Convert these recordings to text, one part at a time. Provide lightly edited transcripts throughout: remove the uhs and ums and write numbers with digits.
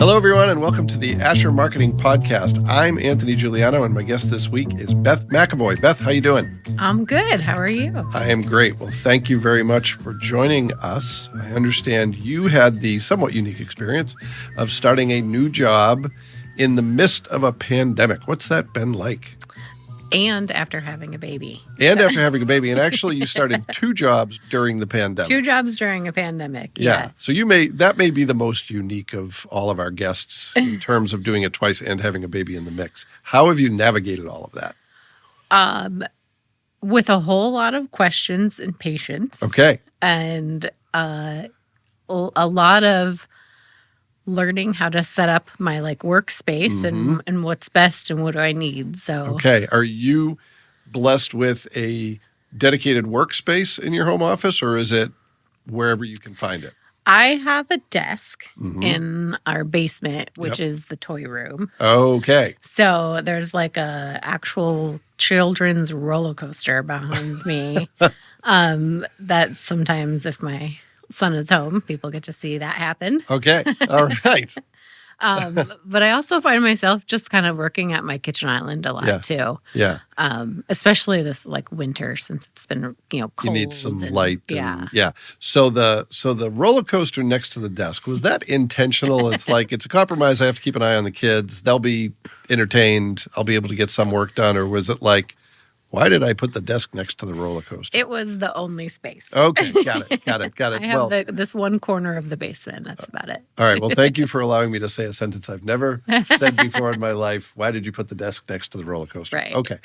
Hello, everyone, and welcome to the Asher Marketing Podcast. I'm Anthony Giuliano, and my guest this week is Beth McAvoy. Beth, how you doing? I'm good. How are you? I am great. Well, thank you very much for joining us. I understand you had the somewhat unique experience of starting a new job in the midst of a pandemic. What's that been like? And after having a baby. After having a baby. And actually, you started two jobs during the pandemic. Two jobs during a pandemic. Yeah. Yes. So that may be the most unique of all of our guests in terms of doing it twice and having a baby in the mix. How have you navigated all of that? With a whole lot of questions and patience. Okay. And a lot of learning how to set up my workspace and what's best and what do I need. So okay. Are you blessed with a dedicated workspace in your home office, or is it wherever you can find it? I have a desk in our basement, which is the toy room. Okay. So there's a actual children's roller coaster behind me. That sometimes if my son is home, people get to see that happen. Okay. All right. But I also find myself just kind of working at my kitchen island a lot too. Yeah. Especially this winter, since it's been cold. You need some light. Yeah. Yeah. So the roller coaster next to the desk, was that intentional? It's it's a compromise. I have to keep an eye on the kids. They'll be entertained. I'll be able to get some work done. Or was it why did I put the desk next to the roller coaster? It was the only space. Okay, got it. I have this one corner of the basement. That's about it. All right. Well, thank you for allowing me to say a sentence I've never said before in my life. Why did you put the desk next to the roller coaster? Right. Okay.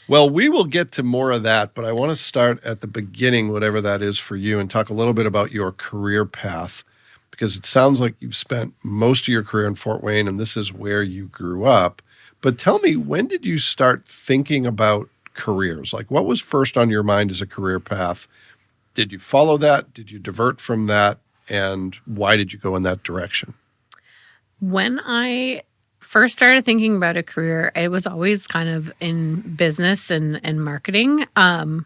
Well, we will get to more of that, but I want to start at the beginning, whatever that is for you, and talk a little bit about your career path, because it sounds like you've spent most of your career in Fort Wayne, and this is where you grew up. But tell me, when did you start thinking about careers? What was first on your mind as a career path? Did you follow that? Did you divert from that? And why did you go in that direction? When I first started thinking about a career, I was always kind of in business and marketing. And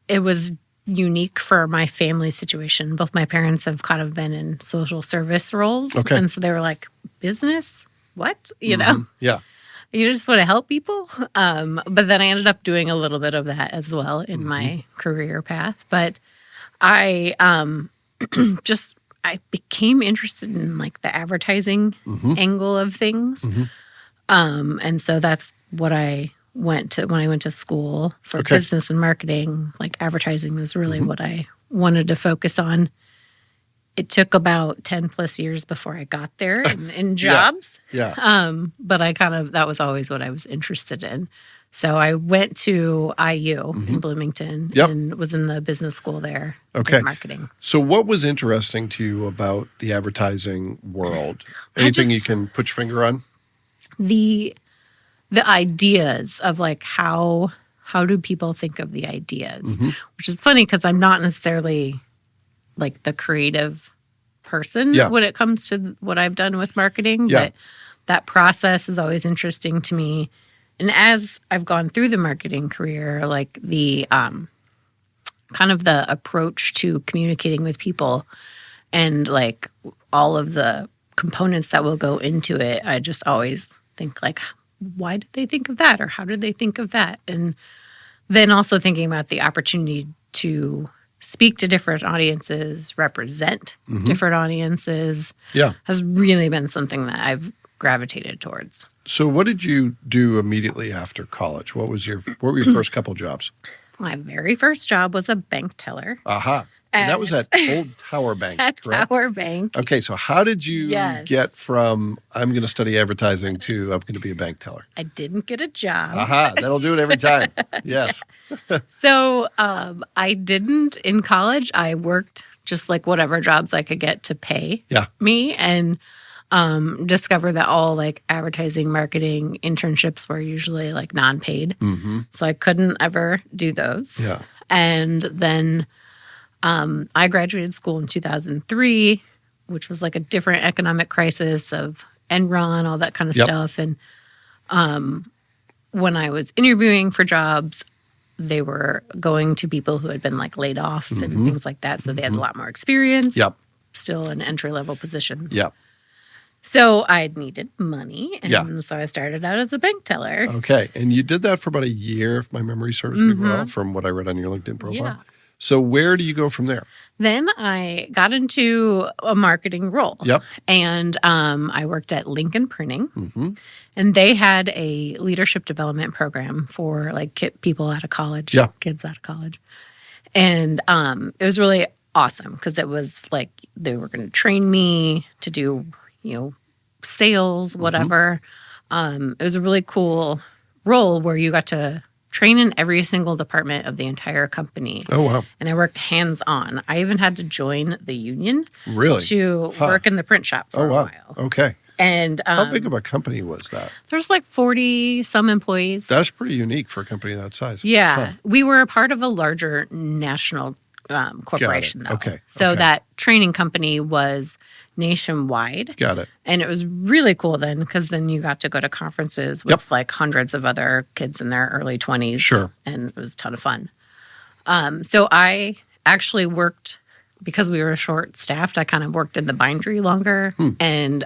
it was unique for my family situation. Both my parents have kind of been in social service roles. Okay. And so they were like, business? What? Yeah. You just want to help people. But then I ended up doing a little bit of that as well in my career path. But I I became interested in the advertising angle of things. And so that's what I went to when I went to school for business and marketing. Advertising was really what I wanted to focus on. It took about 10 plus years before I got there in jobs. Yeah. But that was always what I was interested in. So I went to IU in Bloomington and was in the business school there. Okay. Marketing. So what was interesting to you about the advertising world? Anything you can put your finger on? The ideas of how do people think of the ideas, which is funny because I'm not necessarily the creative person when it comes to what I've done with marketing. But that process is always interesting to me. And as I've gone through the marketing career, the kind of the approach to communicating with people and all of the components that will go into it, I just always think why did they think of that? Or how did they think of that? And then also thinking about the opportunity to speak to different audiences, represent different audiences, has really been something that I've gravitated towards. So what did you do immediately after college? What were your first couple jobs? My very first job was a bank teller. Aha. And that was at Old Tower Bank, at correct? Tower Bank. Okay, so how did you get from I'm going to study advertising to I'm going to be a bank teller? I didn't get a job. Aha, that'll do it every time. Yes. So I didn't in college. I worked just whatever jobs I could get to pay me, and discovered that all advertising, marketing internships were usually non-paid. So I couldn't ever do those. Yeah. And then I graduated school in 2003, which was a different economic crisis of Enron, all that kind of stuff. And when I was interviewing for jobs, they were going to people who had been laid off and things like that. So they had a lot more experience. Yep. still in entry-level positions. Yeah. So I needed money, and Yeah. so I started out as a bank teller. Okay. And you did that for about a year, if my memory serves me well, from what I read on your LinkedIn profile. Yeah. So where do you go from there? Then I got into a marketing role. Yep. And I worked at Lincoln Printing. Mm-hmm. And they had a leadership development program for like people out of college, Yeah. kids out of college. And it was really awesome because it was like they were going to train me to do, sales, whatever. It was a really cool role where you got to train in every single department of the entire company. Oh, wow. And I worked hands-on. I even had to join the union Really? to work in the print shop for a while. Okay. And How big of a company was that? there's like 40 some employees. That's pretty unique for a company that size. Yeah. Huh. We were a part of a larger national corporation, though. Okay. So Okay. that training company was nationwide. Got it. And it was really cool then because then you got to go to conferences with like hundreds of other kids in their early 20s. Sure. And it was a ton of fun. So I actually worked, because we were short-staffed, I kind of worked in the bindery longer and,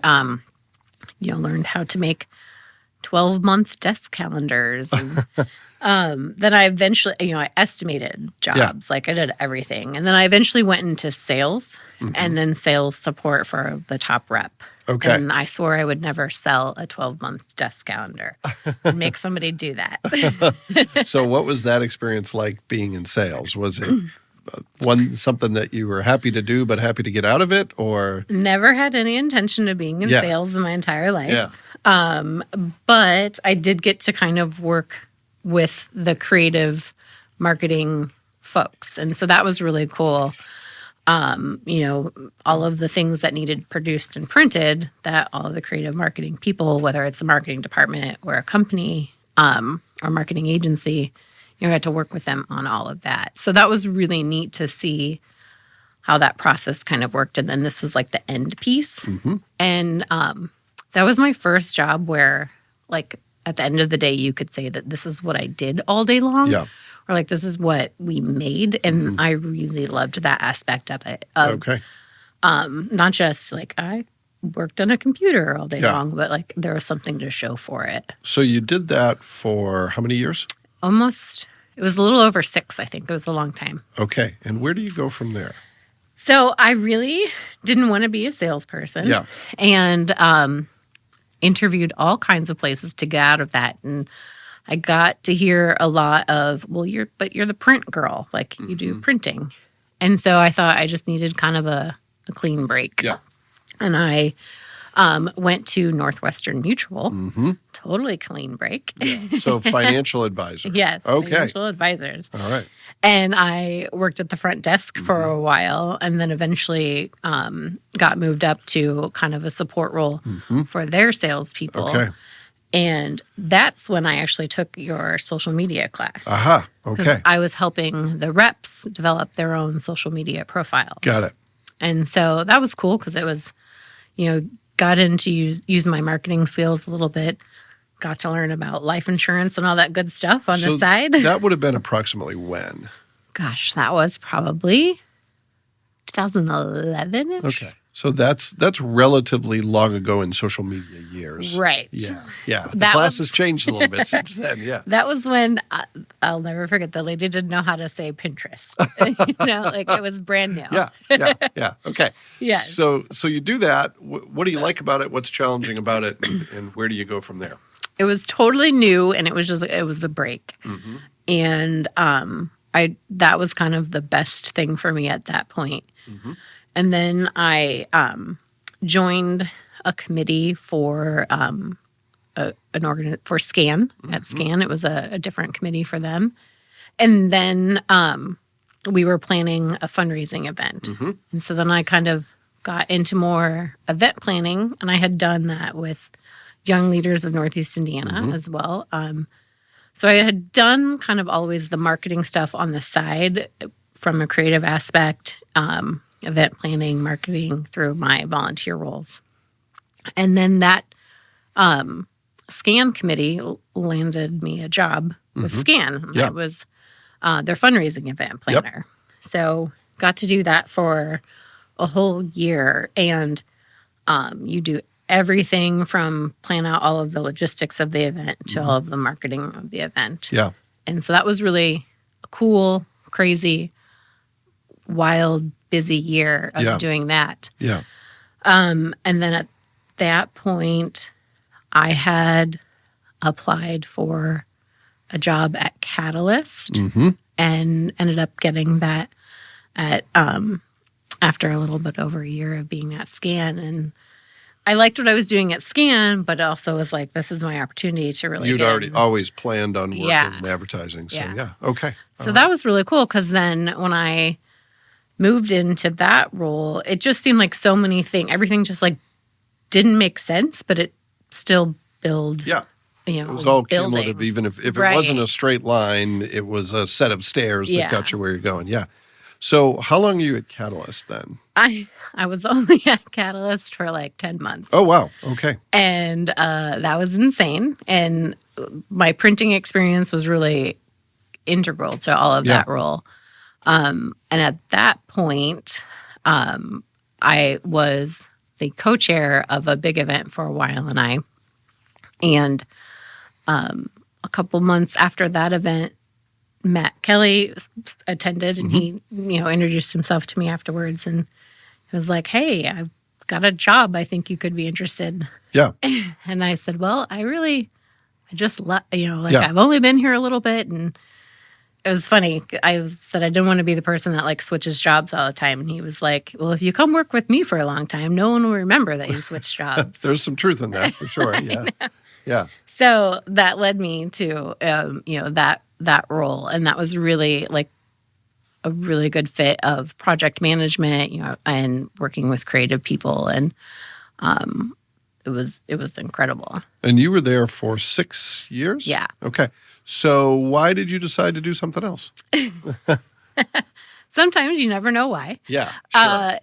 learned how to make 12-month desk calendars. And, then I eventually, I estimated jobs. Like I did everything. And then I eventually went into sales and then sales support for the top rep. Okay. And I swore I would never sell a 12-month desk calendar and make somebody do that. So what was that experience like being in sales? Was it something that you were happy to do but happy to get out of it, or? Never had any intention of being in Yeah. sales in my entire life. Yeah. But I did get to kind of work with the creative marketing folks. And so that was really cool. All of the things that needed produced and printed, that all of the creative marketing people, whether it's a marketing department or a company or marketing agency, I had to work with them on all of that. So that was really neat to see how that process kind of worked. And then this was like the end piece. Mm-hmm. And that was my first job where, like, at the end of the day, you could say that this is what I did all day long. Yeah. Or like, this is what we made. And I really loved that aspect of it. Okay. Not just like I worked on a computer all day Yeah. long, but like there was something to show for it. So you did that for how many years? It was a little over 6, I think. It was a long time. Okay. And where do you go from there? So I really didn't want to be a salesperson. Yeah. And interviewed all kinds of places to get out of that. And I got to hear a lot of, well, you're the print girl. Like you do printing. And so I thought I just needed kind of a clean break. Yeah. And I went to Northwestern Mutual. Totally clean break. Yeah. So financial advisor. Yes. Okay. Financial advisors. All right. And I worked at the front desk for a while and then eventually got moved up to kind of a support role for their salespeople. Okay. And that's when I actually took your social media class. Aha. 'Cause Okay. I was helping the reps develop their own social media profiles. Got it. And so that was cool because it was, got into use my marketing skills a little bit. Got to learn about life insurance and all that good stuff on the side. That would have been approximately when? Gosh, that was probably 2011-ish. Okay. So that's relatively long ago in social media years. Right. Yeah. Yeah. The That class was- has changed a little bit since then. Yeah. That was when I'll never forget the lady didn't know how to say Pinterest. Like it was brand new. Yeah. Yeah. Yeah. Okay. Yes. So you do that. What do you like about it? What's challenging about it? And where do you go from there? It was totally new and it was a break. And that was kind of the best thing for me at that point. And then I joined a committee for for SCAN at SCAN. It was a different committee for them. And then we were planning a fundraising event. And so then I kind of got into more event planning, and I had done that with young leaders of Northeast Indiana as well. So I had done kind of always the marketing stuff on the side from a creative aspect, event planning, marketing through my volunteer roles. And then that SCAN committee landed me a job with SCAN. Yeah. I was their fundraising event planner. So got to do that for a whole year, and you do everything from plan out all of the logistics of the event to all of the marketing of the event. Yeah. And so that was really a cool, crazy, wild, busy year of doing that. Yeah. And then at that point, I had applied for a job at Catalyst and ended up getting that at after a little bit over a year of being at Scan. And I liked what I was doing at Scan, but also was like, this is my opportunity to really You'd always planned on working in advertising. So, okay. So that was really cool, because then when I moved into that role, it just seemed like so many things, everything just like didn't make sense, but it still built. Yeah. You know, it was all building. cumulative. Even if it wasn't a straight line, it was a set of stairs that got you where you're going. Yeah. So how long are you at Catalyst then? I was only at Catalyst for like 10 months. Oh, wow. Okay. And that was insane. And my printing experience was really integral to all of that role. And at that point, I was the co-chair of a big event for a while, and a couple months after that event, Matt Kelly attended, and he, introduced himself to me afterwards, and he was like, "Hey, I've got a job. I think you could be interested." Yeah. And I said, "Well, I've only been here a little bit," and it was funny. I said I didn't want to be the person that like switches jobs all the time, and he was like, "Well, if you come work with me for a long time, no one will remember that you switched jobs." There's some truth in that for sure. Yeah. Yeah. So that led me to, that role. And that was really like a really good fit of project management, and working with creative people. And it was incredible. And you were there for 6 years? Yeah. Okay. So why did you decide to do something else? Sometimes you never know why. Yeah, sure.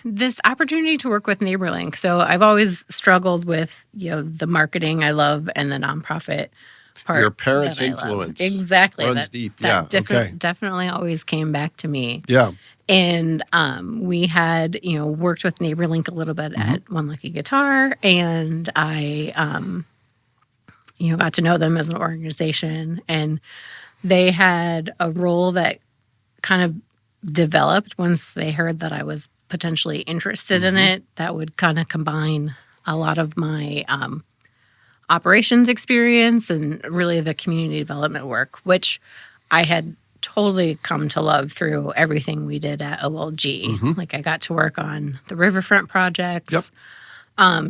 This opportunity to work with NeighborLink. So I've always struggled with, the marketing I love and the nonprofit part. Your parents' influence. Exactly. Runs deep. Yeah. Definitely always came back to me. Yeah. And we had, worked with NeighborLink a little bit at One Lucky Guitar, and I, got to know them as an organization, and they had a role that kind of developed once they heard that I was potentially interested in it, that would kind of combine a lot of my operations experience and really the community development work, which I had totally come to love through everything we did at OLG. Like I got to work on the riverfront projects,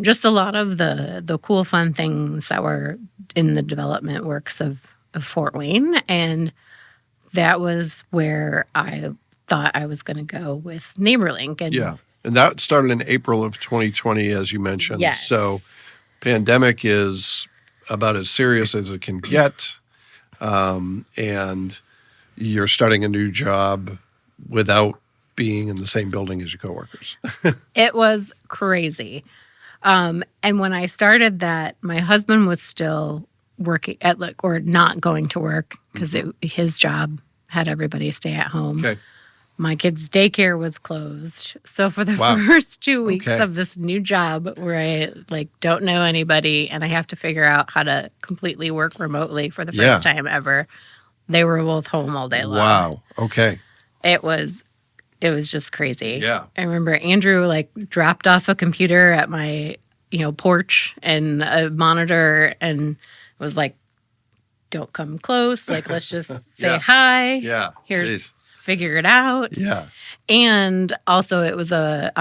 just a lot of the cool, fun things that were in the development works of Fort Wayne. And that was where I thought I was going to go with NeighborLink. And that started in April of 2020, as you mentioned. Yes. So pandemic is about as serious as it can get. And you're starting a new job without being in the same building as your coworkers. It was crazy. And when I started that, my husband was still working or not going to work because his job had everybody stay at home. Okay. My kid's daycare was closed. So for the first 2 weeks of this new job where I don't know anybody and I have to figure out how to completely work remotely for the first time ever, they were both home all day long. Wow. Okay. It was just crazy. Yeah. I remember Andrew dropped off a computer at my, porch and a monitor and was like, "Don't come close. Let's just say hi. Yeah. Here's figure it out." Yeah. And also it was a,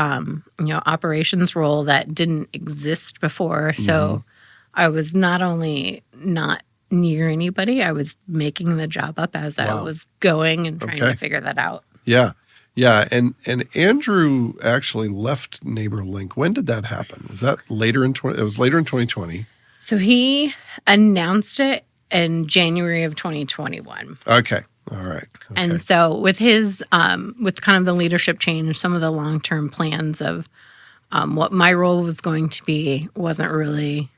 operations role that didn't exist before. So I was not only not near anybody, I was making the job up as I was going and trying to figure that out. Yeah. Yeah. And Andrew actually left NeighborLink. When did that happen? Was that later in it was later in 2020? So he announced it in January of 2021. Okay. All right. Okay. And so with his, with kind of the leadership change, some of the long-term plans of what my role was going to be wasn't really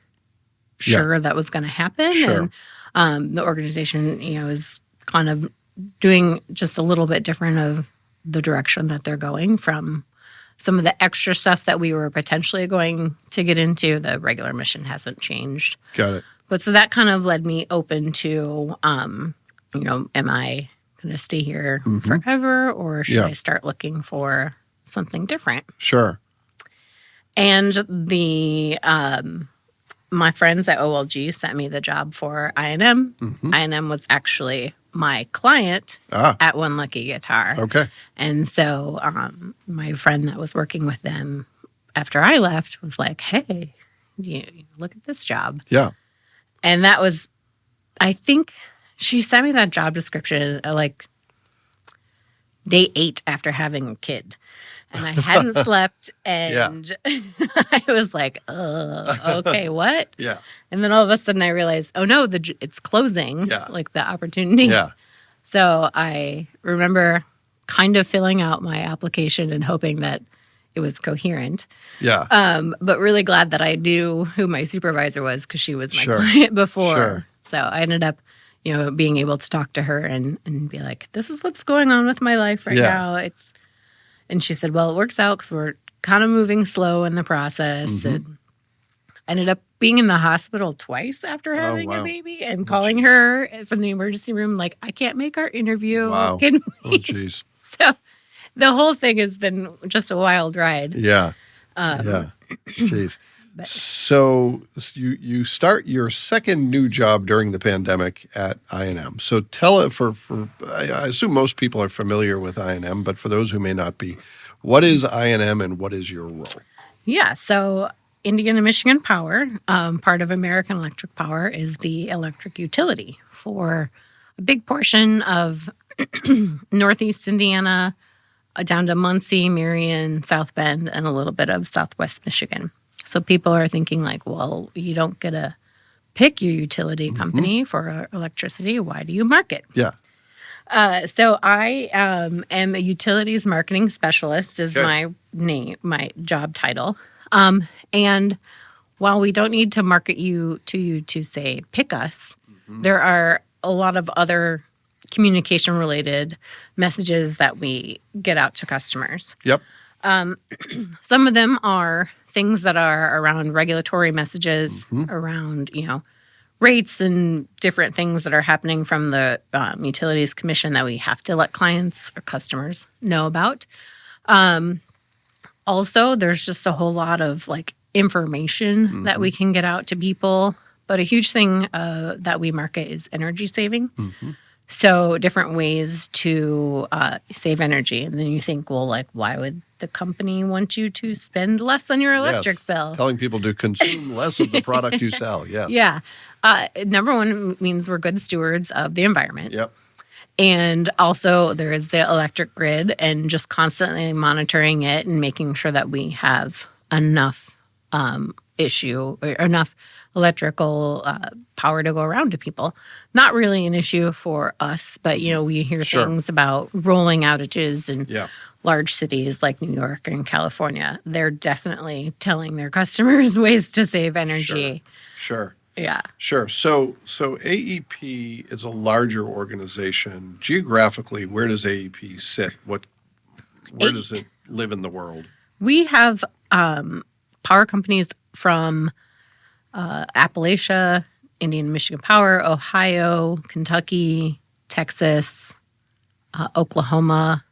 sure that was going to happen. Sure. And the organization, is kind of doing just a little bit different of the direction that they're going from some of the extra stuff that we were potentially going to get into, the regular mission hasn't changed. Got it. But so that kind of led me open to, am I going to stay here forever, or should I start looking for something different? Sure. And my friends at OLG sent me the job for I&M. I&M was actually my client at One Lucky Guitar. Okay. And so my friend that was working with them after I left was like, hey, look at this job. Yeah. And that was, I think she sent me that job description like day 8 after having a kid. And I hadn't slept, and I was like, okay, what? Yeah. And then all of a sudden I realized, oh no, it's closing, like the opportunity. Yeah. So I remember kind of filling out my application and hoping that it was coherent. Yeah. But really glad that I knew who my supervisor was, because she was my client before. Sure. So I ended up, being able to talk to her and be like, this is what's going on with my life right now. And she said, well, it works out because we're kind of moving slow in the process. And I ended up being in the hospital twice after having a baby, and calling her from the emergency room like, I can't make our interview. Wow. Can we? Oh, geez. So the whole thing has been just a wild ride. Yeah. Jeez. So you start your second new job during the pandemic at I&M. So tell it I assume most people are familiar with I&M, but for those who may not be, what is I&M and what is your role? Yeah. So Indiana Michigan Power, part of American Electric Power, is the electric utility for a big portion of Northeast Indiana, down to Muncie, Marion, South Bend, and a little bit of Southwest Michigan. So people are thinking like, well, you don't get to pick your utility company for electricity. Why do you market? Yeah. So I am a utilities marketing specialist is my name, my job title. And while we don't need to market you to say, pick us, there are a lot of other communication related messages that we get out to customers. Yep. Some of them are things that are around regulatory messages, around, rates and different things that are happening from the Utilities Commission that we have to let clients or customers know about. Also, there's just a whole lot of like information that we can get out to people. But a huge thing that we market is energy saving. So different ways to save energy. And then you think, well, like, why would the company want you to spend less on your electric bill? Telling people to consume less of the product you sell. Yes. Yeah. Number one means we're good stewards of the environment. Yep. And also there is the electric grid, and just constantly monitoring it and making sure that we have enough enough electrical power to go around to people. Not really an issue for us, but, we hear things about rolling outages in large cities like New York and California. They're definitely telling their customers ways to save energy. Sure. Yeah. Sure. So AEP is a larger organization. Geographically, where does AEP sit? Where does it live in the world? We have power companies from Appalachia, Indiana Michigan Power, Ohio, Kentucky, Texas, Oklahoma.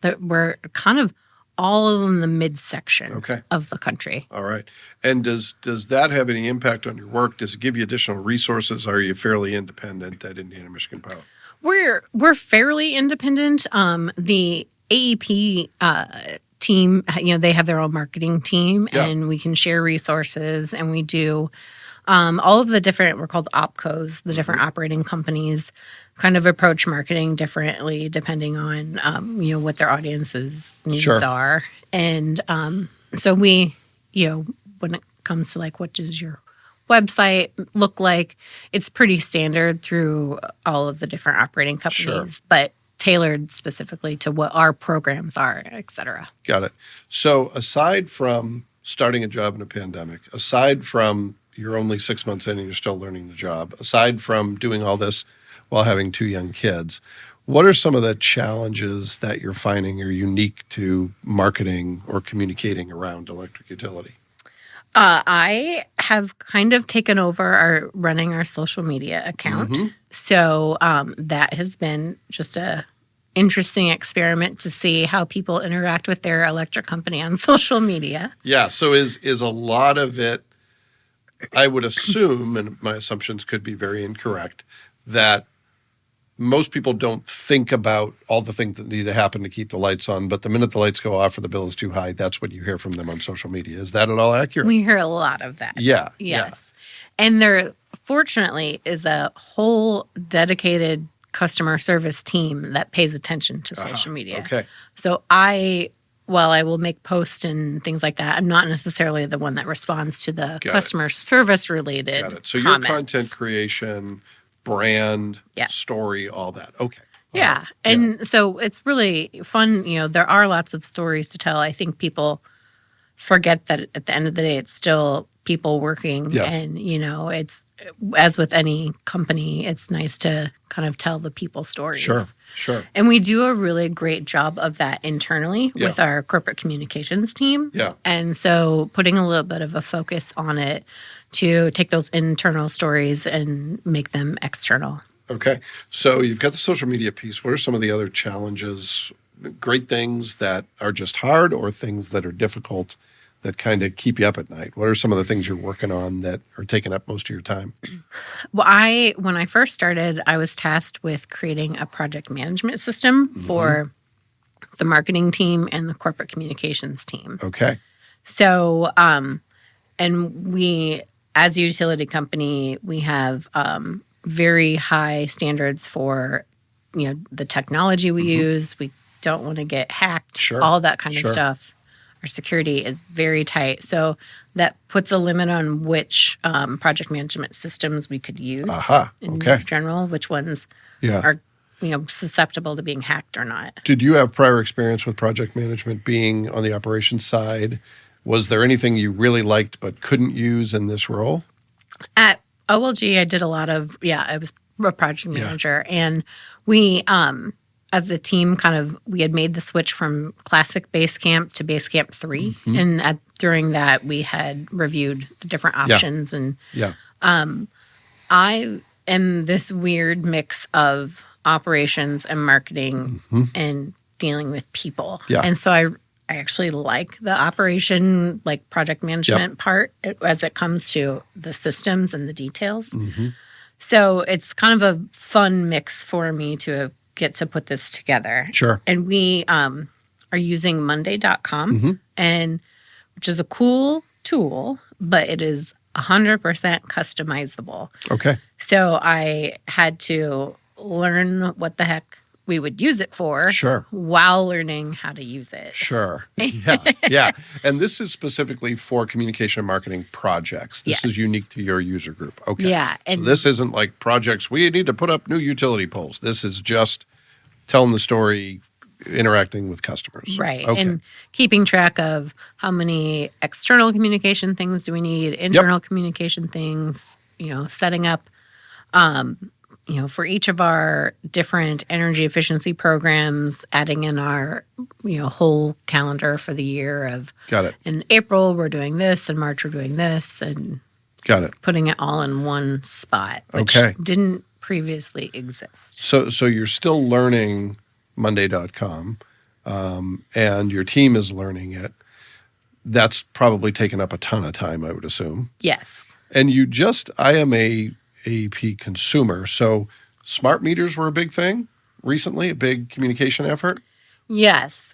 That we're kind of all in the midsection of the country. All right. And does that have any impact on your work? Does it give you additional resources? Are you fairly independent at Indiana Michigan Power? We're fairly independent. The AEP team, they have their own marketing team, and we can share resources, and we do all of the different, we're called OpCos, the different operating companies kind of approach marketing differently depending on, what their audience's needs are. And so we, when it comes to like, what does your website look like, it's pretty standard through all of the different operating companies, but tailored specifically to what our programs are, et cetera. Got it. So aside from starting a job in a pandemic, aside from you're only 6 months in and you're still learning the job, aside from doing all this while having 2 young kids, What are some of the challenges that you're finding are unique to marketing or communicating around electric utility? I have kind of taken over running our social media account. So that has been just a interesting experiment to see how people interact with their electric company on social media. Yeah. So is a lot of it, I would assume, and my assumptions could be very incorrect, that most people don't think about all the things that need to happen to keep the lights on, but the minute the lights go off or the bill is too high, that's what you hear from them on social media. Is that at all accurate? We hear a lot of that. Yeah. Yes. And there, fortunately, is a whole dedicated customer service team that pays attention to social media. Okay. So while I will make posts and things like that, I'm not necessarily the one that responds to the customer service related Got it. So comments. your content creation, brand, story, all that. Okay. Yeah. And so it's really fun. There are lots of stories to tell. I think people forget that at the end of the day, it's still people working. Yes. And, it's, as with any company, it's nice to kind of tell the people stories. Sure. And we do a really great job of that internally with our corporate communications team. Yeah. And so putting a little bit of a focus on it to take those internal stories and make them external. Okay. So you've got the social media piece. What are some of the other challenges, great things that are just hard or things that are difficult that kind of keep you up at night? What are some of the things you're working on that are taking up most of your time? Well, when I first started, I was tasked with creating a project management system for the marketing team and the corporate communications team. Okay. So, and we, as a utility company, we have very high standards for, the technology we use. We don't want to get hacked, all that kind of stuff. Our security is very tight. So that puts a limit on which project management systems we could use in general, which ones are, susceptible to being hacked or not. Did you have prior experience with project management being on the operations side? Was there anything you really liked but couldn't use in this role? At OLG, I did a lot of, I was a project manager. And we, as a team, we had made the switch from classic Basecamp to Basecamp 3. And during that, we had reviewed the different options. And I am this weird mix of operations and marketing and dealing with people. And so I actually like the operation, like project management part as it comes to the systems and the details. So it's kind of a fun mix for me to get to put this together. Sure. And we are using Monday.com, and which is a cool tool, but it is 100% customizable. Okay. So I had to learn what the heck we would use it for while learning how to use it. Sure. Yeah. And this is specifically for communication and marketing projects. This is unique to your user group. Okay. Yeah. And so this isn't like projects, we need to put up new utility poles. This is just telling the story, interacting with customers. Right. Okay. And keeping track of how many external communication things do we need, internal communication things, setting up for each of our different energy efficiency programs, adding in our, whole calendar for the year of. Got it. In April, we're doing this. In March, we're doing this. And got it. Putting it all in one spot, which didn't previously exist. So you're still learning Monday.com, and your team is learning it. That's probably taken up a ton of time, I would assume. Yes. And I am a AP consumer. So smart meters were a big thing recently, a big communication effort? Yes.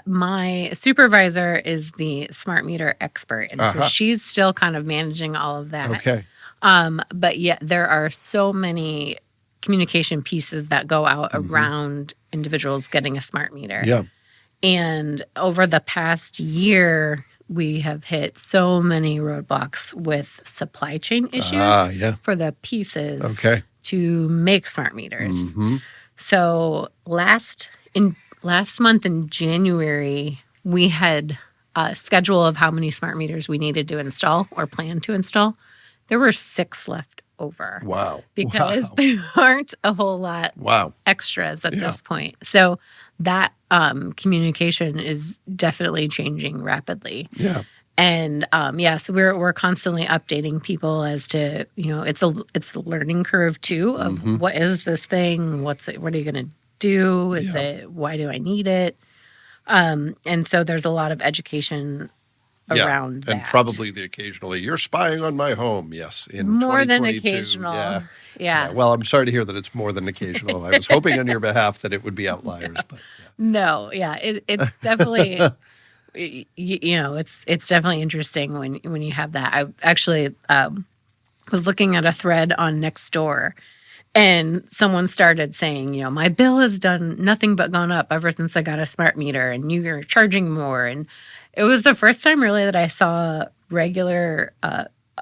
My supervisor is the smart meter expert. And so she's still kind of managing all of that. Okay. But there are so many communication pieces that go out around individuals getting a smart meter. Yeah. And over the past year, we have hit so many roadblocks with supply chain issues for the pieces to make smart meters. So last month in January, we had a schedule of how many smart meters we needed to install or plan to install. There were 6 left over. Wow. Because Wow. there aren't a whole lot Wow. extras at Yeah. this point. So that communication is definitely changing rapidly. Yeah. And so we're constantly updating people as to, it's a learning curve too of what is this thing? What are you going to do? Why do I need it? And so there's a lot of education around that. And probably the occasionally, you're spying on my home. Yes. In More than 2022. occasional. Yeah. Well, I'm sorry to hear that it's more than occasional. I was hoping on your behalf that it would be outliers, but No, it's definitely, it's definitely interesting when you have that. I actually was looking at a thread on Nextdoor, and someone started saying, my bill has done nothing but gone up ever since I got a smart meter, and you're charging more. And it was the first time really that I saw regular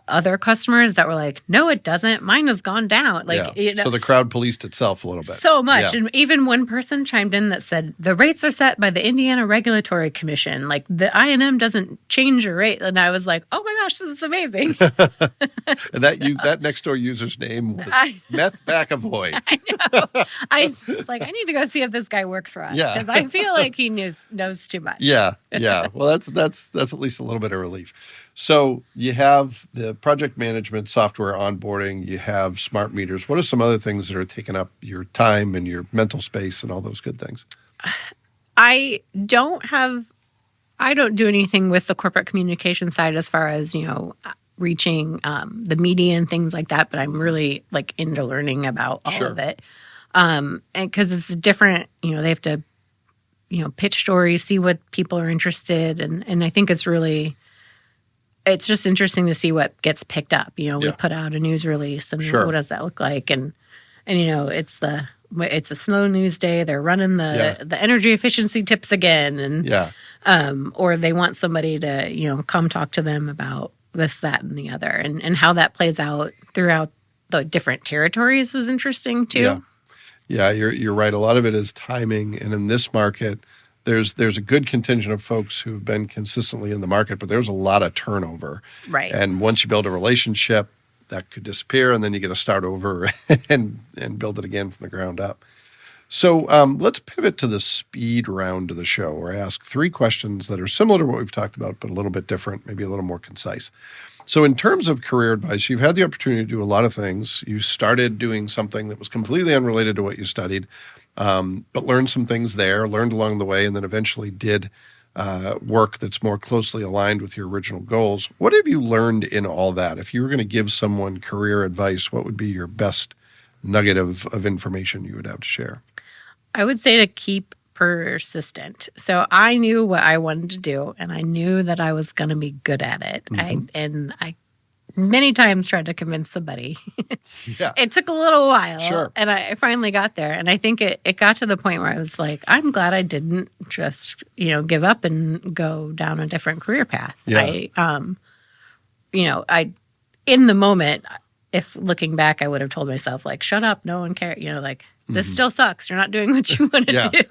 other customers that were like, no, it doesn't. Mine has gone down. So the crowd policed itself a little bit. So much. Yeah. And even one person chimed in that said, the rates are set by the Indiana Regulatory Commission. Like the I&M doesn't change your rate. And I was like, oh my gosh, this is amazing. And that next door user's name was Beth McAvoy. I know. I was like, I need to go see if this guy works for us. Yeah. Because I feel like he knows too much. Yeah. Well, that's at least a little bit of relief. So you have the project management software onboarding, you have smart meters. What are some other things that are taking up your time and your mental space and all those good things? I don't do anything with the corporate communication side as far as, reaching the media and things like that, but I'm really like into learning about all of it. And because it's different, they have to, pitch stories, see what people are interested in. And I think it's just interesting to see what gets picked up. We put out a news release, and what does that look like? And it's a slow news day. They're running the energy efficiency tips again, and or they want somebody to come talk to them about this, that, and the other, and how that plays out throughout the different territories is interesting too. Yeah, you're right. A lot of it is timing, and in this market, there's a good contingent of folks who've been consistently in the market, but there's a lot of turnover. Right. And once you build a relationship, that could disappear, and then you get to start over and build it again from the ground up. So let's pivot to the speed round of the show, where I ask 3 questions that are similar to what we've talked about, but a little bit different, maybe a little more concise. So in terms of career advice, you've had the opportunity to do a lot of things. You started doing something that was completely unrelated to what you studied, but learned some things there, learned along the way, and then eventually did work that's more closely aligned with your original goals. What have you learned in all that? If you were going to give someone career advice, what would be your best nugget of information you would have to share? I would say to keep persistent. So I knew what I wanted to do, and I knew that I was going to be good at it. I many times tried to convince somebody. It took a little while, and I finally got there. And I think it got to the point where I was like, I'm glad I didn't just give up and go down a different career path. I in the moment, if looking back, I would have told myself like, shut up, no one cares. This still sucks. You're not doing what you want to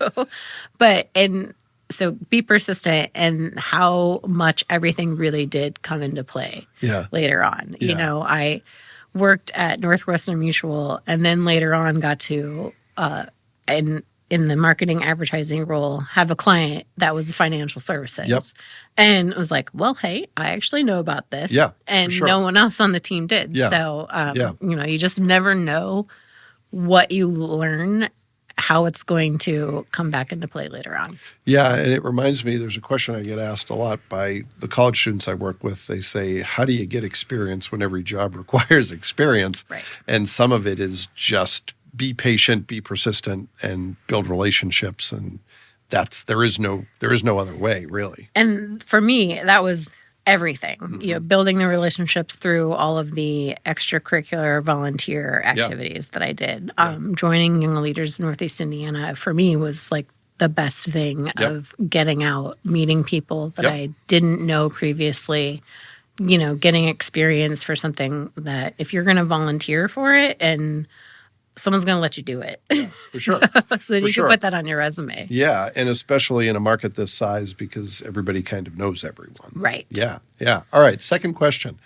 do. So be persistent, and how much everything really did come into play later on. I worked at Northwestern Mutual, and then later on got to, in the marketing advertising role, have a client that was financial services. And it was like, well, hey, I actually know about this. And no one else on the team did. So, you just never know what you learn, how it's going to come back into play later on. Yeah, and it reminds me, there's a question I get asked a lot by the college students I work with. They say, how do you get experience when every job requires experience? Right. And some of it is just be patient, be persistent, and build relationships. And there is no other way, really. And for me, that was everything. Building the relationships through all of the extracurricular volunteer activities that I did. Joining Young Leaders in Northeast Indiana for me was like the best thing of getting out, meeting people that I didn't know previously, getting experience for something that if you're going to volunteer for it, and someone's going to let you do it. For sure. So that you can put that on your resume. Yeah, and especially in a market this size, because everybody kind of knows everyone. Right. Yeah. All right, second question.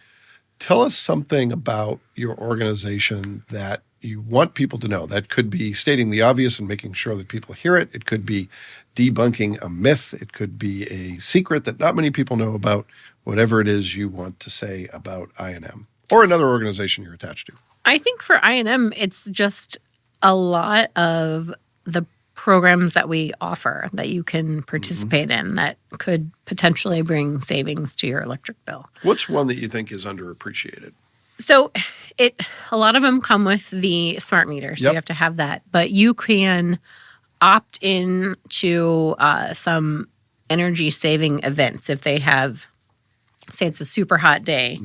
Tell us something about your organization that you want people to know. That could be stating the obvious and making sure that people hear it. It could be debunking a myth. It could be a secret that not many people know about. Whatever it is you want to say about I&M or another organization you're attached to. I think for I&M, it's just a lot of the programs that we offer that you can participate in that could potentially bring savings to your electric bill. What's one that you think is underappreciated? So a lot of them come with the smart meter, so you have to have that. But you can opt in to some energy saving events if they have, say it's a super hot day.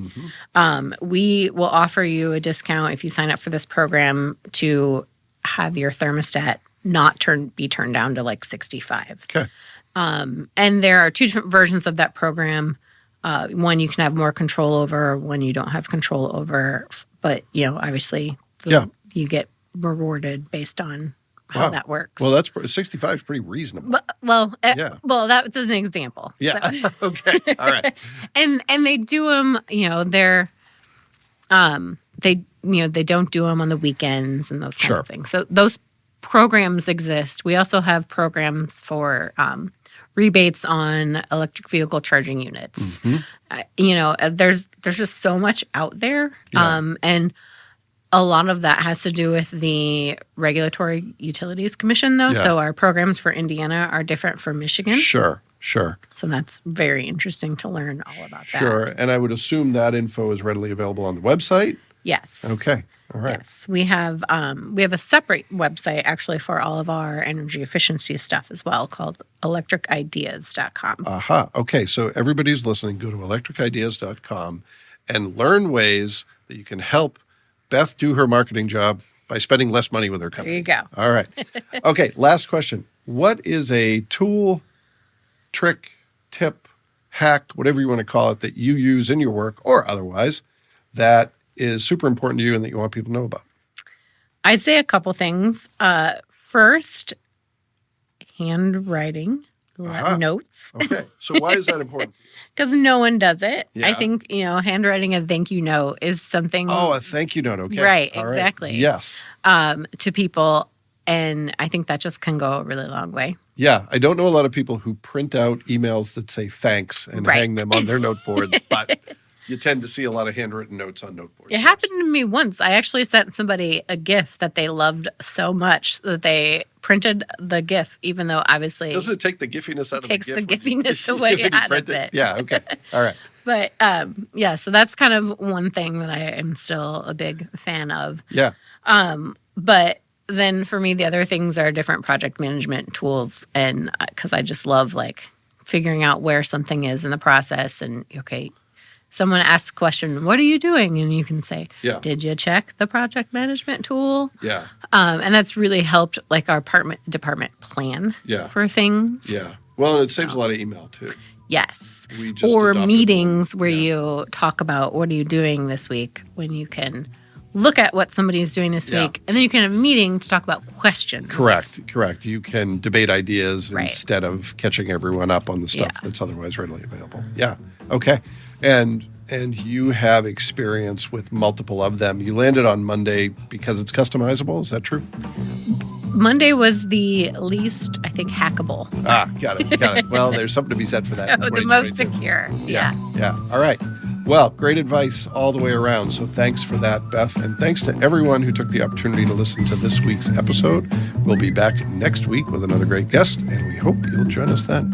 We will offer you a discount if you sign up for this program to have your thermostat not be turned down to like 65. Okay. And there are two different versions of that program. One you can have more control over, one you don't have control over. But, obviously you get rewarded based on how that works. Well, 65 is pretty reasonable. Well, that's an example. Yeah. So. Okay. All right. And they do them, they don't do them on the weekends and those kinds of things. So those programs exist. We also have programs for rebates on electric vehicle charging units. There's just so much out there. And a lot of that has to do with the Regulatory Utilities Commission, though. Yeah. So our programs for Indiana are different from Michigan. Sure. So that's very interesting to learn all about that. Sure. And I would assume that info is readily available on the website? Yes. Okay. All right. Yes. We have a separate website actually for all of our energy efficiency stuff as well called electricideas.com. Aha. Okay. So everybody's listening, go to electricideas.com and learn ways that you can help Beth do her marketing job by spending less money with her company. There you go. All right. Okay. Last question. What is a tool, trick, tip, hack, whatever you want to call it, that you use in your work or otherwise that is super important to you and that you want people to know about? I'd say a couple things. First, handwriting notes. Okay. So why is that important? Because no one does it. Yeah. I think, handwriting a thank you note is something. Oh, a thank you note. Okay. Right. All exactly. Right. Yes. To people. And I think that just can go a really long way. Yeah. I don't know a lot of people who print out emails that say thanks and hang them on their note boards, but you tend to see a lot of handwritten notes on note boards. It happened to me once. I actually sent somebody a GIF that they loved so much that they printed the GIF, even though obviously... Doesn't it take the giffiness out of the GIF? Takes the giffiness away out of it. Yeah, okay. All right. But, so that's kind of one thing that I am still a big fan of. Yeah. But then for me, the other things are different project management tools. And because I just love figuring out where something is in the process and, someone asks a question, what are you doing? And you can say, did you check the project management tool? Yeah. And that's really helped our department plan for things. Yeah. Well, and it saves a lot of email too. Yes. Or meetings where you talk about what are you doing this week when you can look at what somebody's doing this week. And then you can have a meeting to talk about questions. Correct. You can debate ideas instead of catching everyone up on the stuff that's otherwise readily available. Yeah. Okay. And you have experience with multiple of them. You landed on Monday because it's customizable. Is that true? Monday was the least, I think, hackable. Got it. Well, there's something to be said for that. So the most secure. Yeah. All right. Well, great advice all the way around. So thanks for that, Beth. And thanks to everyone who took the opportunity to listen to this week's episode. We'll be back next week with another great guest, and we hope you'll join us then.